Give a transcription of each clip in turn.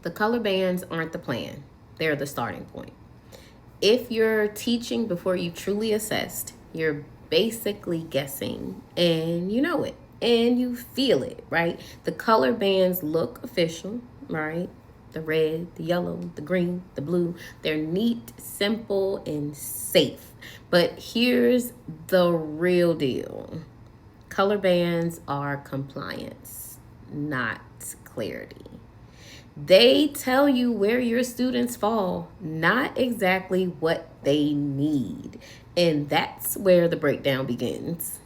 The color bands aren't the plan, they're the starting point. If you're teaching before you truly assessed, you're basically guessing and you know it and you feel it, right? The color bands look official, right? The red, the yellow, the green, the blue. They're neat, simple, and safe. But here's the real deal: color bands are compliance, not clarity. They tell you where your students fall, not exactly what they need. And that's where the breakdown begins.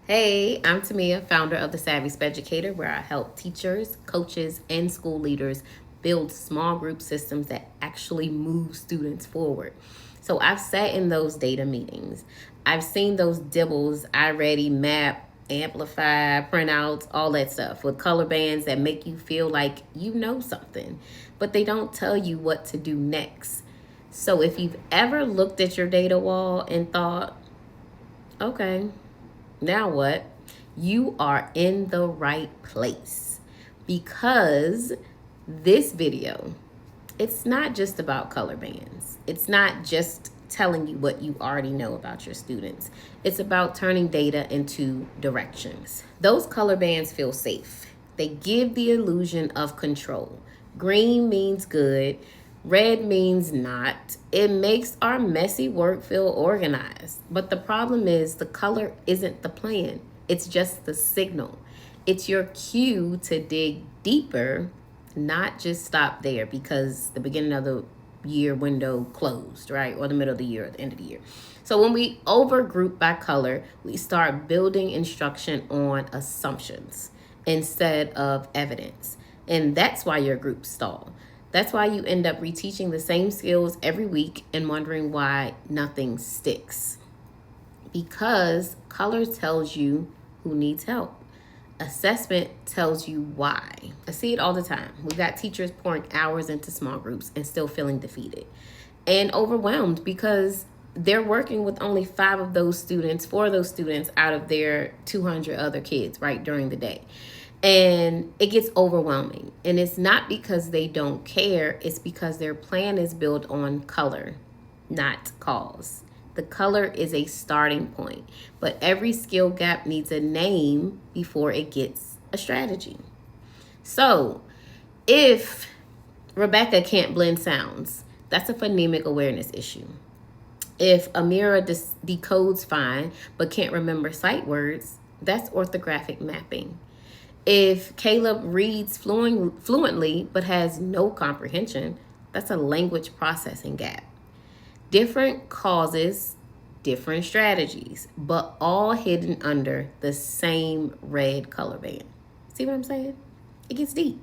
Hey, I'm Tamia, founder of the Savvy Educator, where I help teachers, coaches, and school leaders build small group systems that actually move students forward. So I've sat in those data meetings. I've seen those dibbles I ready map, amplify, printouts, all that stuff with color bands that make you feel like you know something, but they don't tell you what to do next. So if you've ever looked at your data wall and thought, okay, now what? You are in the right place, because this video, it's not just about color bands. It's not just telling you what you already know about your students. It's about turning data into directions. Those color bands feel safe. They give the illusion of control. Green means good, red means not. It makes our messy work feel organized. But the problem is, the color isn't the plan, it's just the signal. It's your cue to dig deeper, not just stop there because the beginning of the year window closed, right? Or the middle of the year or the end of the year. So when we overgroup by color, we start building instruction on assumptions instead of evidence. And that's why your groups stall. That's why you end up reteaching the same skills every week and wondering why nothing sticks. Because color tells you who needs help. Assessment tells you why. I see it all the time. We've got teachers pouring hours into small groups and still feeling defeated and overwhelmed because they're working with only 4 of those students out of their 200 other kids, right, during the day. And it gets overwhelming. And it's not because they don't care, it's because their plan is built on color, not cause. The color is a starting point, but every skill gap needs a name before it gets a strategy. So if Rebecca can't blend sounds, that's a phonemic awareness issue. If Amira decodes fine but can't remember sight words, that's orthographic mapping. If Caleb reads fluently but has no comprehension, that's a language processing gap. Different causes, different strategies, but all hidden under the same red color band. See what I'm saying? It gets deep.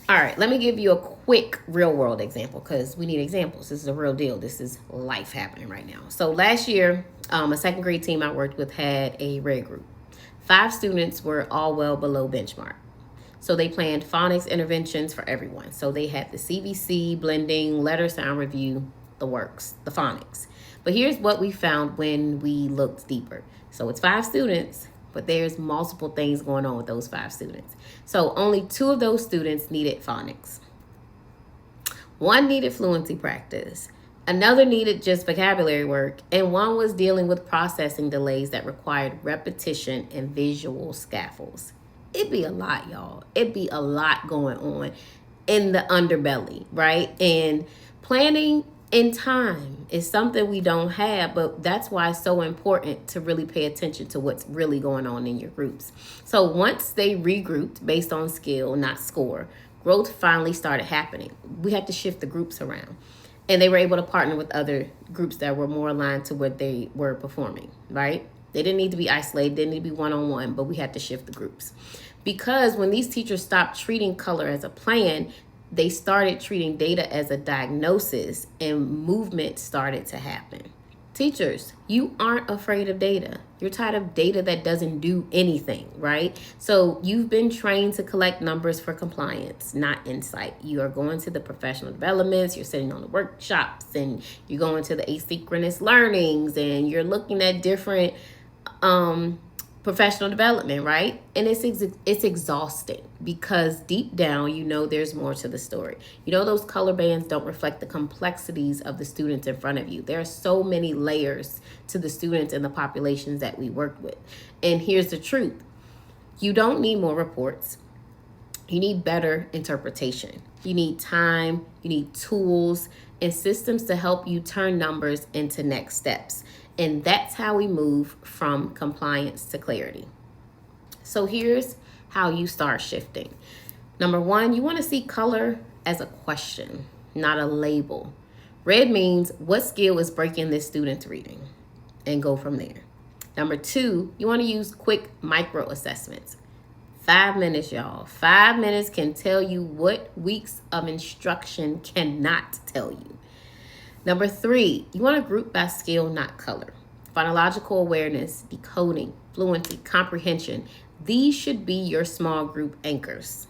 All right, let me give you a quick real world example because we need examples. This is a real deal. This is life happening right now. So last year, a second grade team I worked with had a red group. 5 students were all well below benchmark. So they planned phonics interventions for everyone. So they had the CVC, blending, letter sound review, the works, the phonics. But here's what we found when we looked deeper. So it's 5 students, but there's multiple things going on with those 5 students. So only 2 of those students needed phonics. 1 needed fluency practice. Another needed just vocabulary work, and 1 was dealing with processing delays that required repetition and visual scaffolds. It'd be a lot, y'all. It'd be a lot going on in the underbelly, right? And planning in time is something we don't have, but that's why it's so important to really pay attention to what's really going on in your groups. So once they regrouped based on skill, not score, growth finally started happening. We had to shift the groups around. And they were able to partner with other groups that were more aligned to what they were performing, right? They didn't need to be isolated, didn't need to be one-on-one, but we had to shift the groups. Because when these teachers stopped treating color as a plan, they started treating data as a diagnosis, and movement started to happen. Teachers, you aren't afraid of data. You're tired of data that doesn't do anything, right? So you've been trained to collect numbers for compliance, not insight. You are going to the professional developments, you're sitting on the workshops, and you're going to the asynchronous learnings, and you're looking at different professional development, right? And it's exhausting because deep down, you know there's more to the story. You know those color bands don't reflect the complexities of the students in front of you. There are so many layers to the students and the populations that we work with. And here's the truth. You don't need more reports. You need better interpretation. You need time, you need tools and systems to help you turn numbers into next steps. And that's how we move from compliance to clarity. So here's how you start shifting. Number one, you want to see color as a question, not a label. Red means what skill is breaking this student's reading, and go from there. Number two, you want to use quick micro assessments. 5 minutes, y'all. 5 minutes can tell you what weeks of instruction cannot tell you. Number three, you want to group by skill, not color. Phonological awareness, decoding, fluency, comprehension. These should be your small group anchors.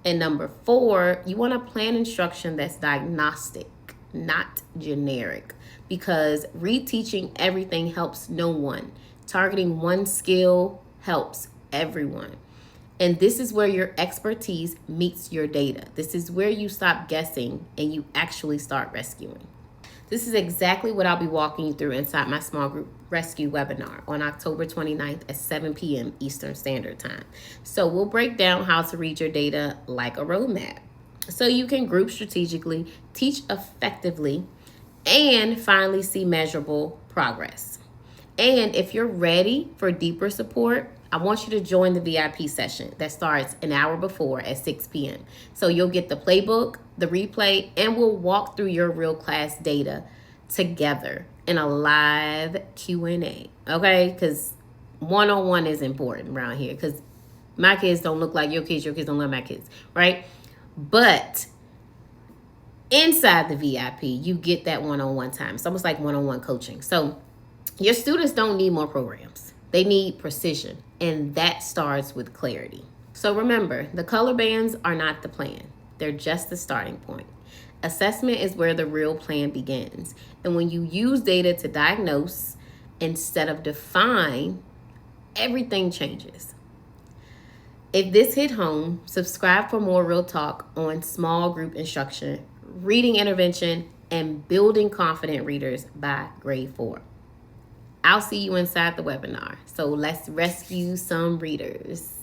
And number four, you want to plan instruction that's diagnostic, not generic, because reteaching everything helps no one. Targeting one skill helps everyone. And this is where your expertise meets your data. This is where you stop guessing and you actually start rescuing. This is exactly what I'll be walking you through inside my small group rescue webinar on October 29th at 7 p.m. Eastern Standard Time. So we'll break down how to read your data like a roadmap so you can group strategically, teach effectively, and finally see measurable progress. And if you're ready for deeper support, I want you to join the VIP session that starts an hour before at 6 p.m. So you'll get the playbook, the replay, and we'll walk through your real class data together in a live Q&A, okay? Because one-on-one is important around here because my kids don't look like your kids don't look like my kids, right? But inside the VIP, you get that one-on-one time. It's almost like one-on-one coaching. So your students don't need more programs. They need precision, and that starts with clarity. So remember, the color bands are not the plan. They're just the starting point. Assessment is where the real plan begins. And when you use data to diagnose instead of define, everything changes. If this hit home, subscribe for more real talk on small group instruction, reading intervention, and building confident readers by grade 4. I'll see you inside the webinar. So let's rescue some readers.